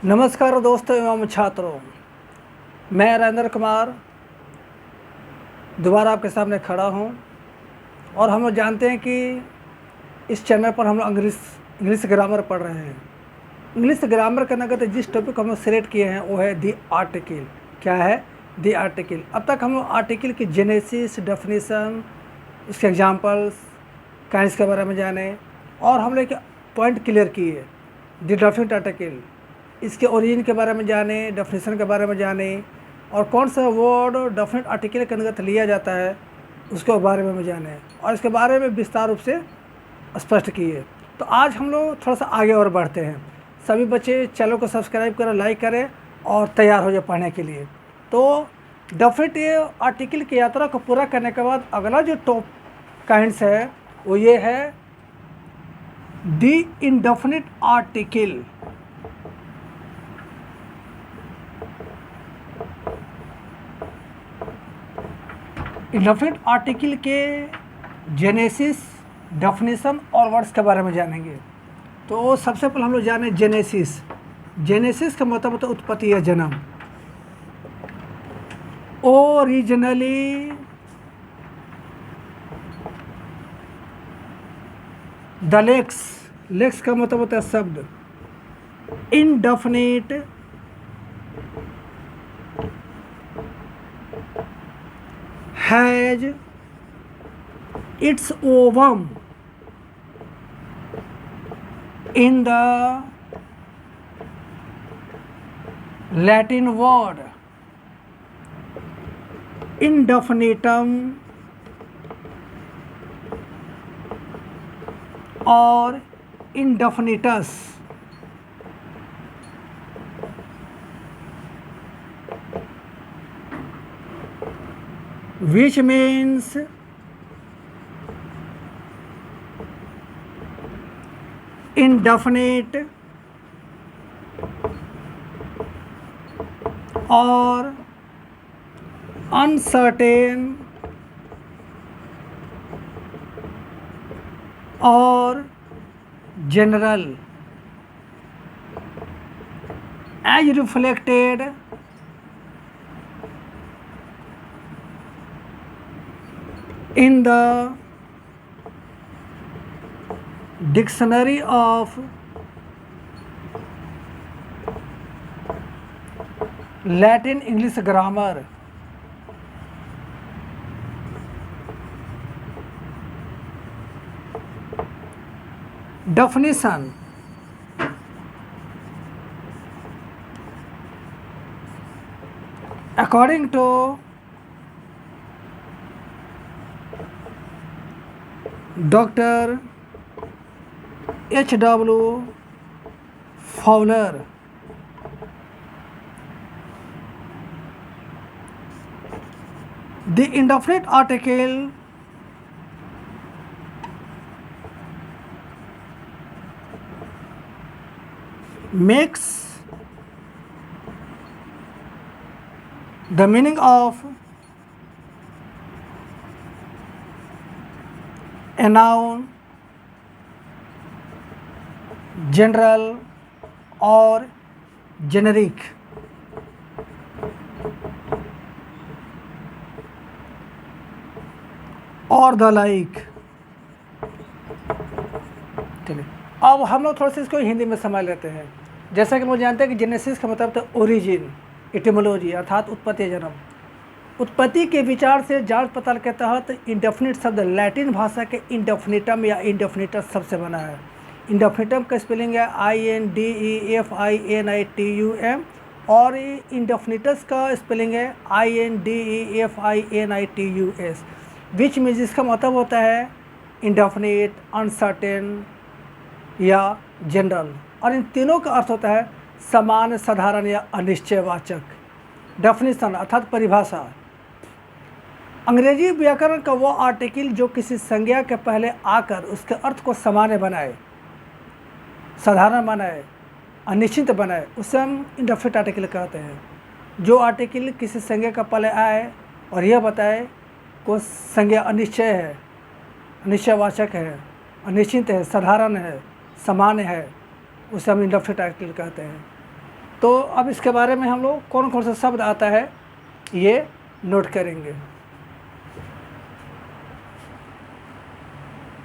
नमस्कार दोस्तों एवं छात्रों, मैं राजेंद्र कुमार दोबारा आपके सामने खड़ा हूं। और हम लोग जानते हैं कि इस चैनल पर हम लोग इंग्लिश ग्रामर पढ़ रहे हैं। इंग्लिश ग्रामर के अंतर्गत जिस टॉपिक को हम लोग सिलेक्ट किए हैं वो है दी आर्टिकल। क्या है? दी आर्टिकल। अब तक हम लोग आर्टिकल की जेनेसिस, डेफिनेशन, इसके एग्जांपल्स, काइंड्स के बारे में जाने और हम लोग पॉइंट क्लियर किए। दी डेफिनेट आर्टिकल, इसके ओरिजिन के बारे में जाने, डेफिनेशन के बारे में जाने और कौन सा वर्ड डेफिनेट आर्टिकल के अंतर्गत लिया जाता है उसके बारे में जाने और इसके बारे में विस्तार रूप से स्पष्ट किए। तो आज हम लोग थोड़ा सा आगे और बढ़ते हैं। सभी बच्चे चैनल को सब्सक्राइब करें, लाइक करें और तैयार हो जाए पढ़ने के लिए। तो डेफिनेट आर्टिकल की यात्रा को पूरा करने के बाद अगला जो टॉप काइंड्स है वो ये है दी इंडेफिनिट आर्टिकल। इंडेफिनिट आर्टिकल के जेनेसिस, डेफिनेशन और वर्ड्स के बारे में जानेंगे। तो सबसे पहले हम लोग जाने जेनेसिस। जेनेसिस का मतलब होता है उत्पत्ति या जन्म। ओरिजिनली द लेक्स का मतलब होता है शब्द। Indefinite has its ovum in the Latin word indefinitum or indefinitus, which means indefinite or uncertain or general, as reflected in the dictionary of Latin English grammar. Definition: according to Dr. H.W. Fowler, the indefinite article makes the meaning of a noun, general or generic, और the like. चलिए अब हम लोग थोड़ा सा इसको हिंदी में समझ लेते हैं। जैसा कि हम लोग जानते हैं कि जेनेसिस का मतलब था ओरिजिन, एटिमोलॉजी अर्थात उत्पत्ति, जन्म। उत्पत्ति के विचार से जांच पड़ताल के तहत इंडेफिनिट शब्द लैटिन भाषा के इंडेफिनिटम या इंडेफिनिटस शब्द से बना है। इंडेफिनिटम का स्पेलिंग है INDEFINITUM और इंडेफिनिटस का स्पेलिंग है INDEFINITUS, विच में जिसका मतलब होता है इंडेफिनिट, अनसर्टेन या जनरल। और इन तीनों का अर्थ होता है समान, साधारण या अनिश्चयवाचक। डेफिनेशन अर्थात परिभाषा: अंग्रेजी व्याकरण का वो आर्टिकल जो किसी संज्ञा के पहले आकर उसके अर्थ को सामान्य बनाए, साधारण बनाए, अनिश्चित बनाए, उसे हम इंडेफिनिट आर्टिकल कहते हैं। जो आर्टिकल किसी संज्ञा का पहले आए और यह बताए को संज्ञा अनिश्चय है, अनिश्चयवाचक है, अनिश्चित है, साधारण है, सामान्य है, उसे हम इंडेफिनिट आर्टिकल कहते हैं। तो अब इसके बारे में हम लोग कौन कौन सा शब्द आता है ये नोट करेंगे।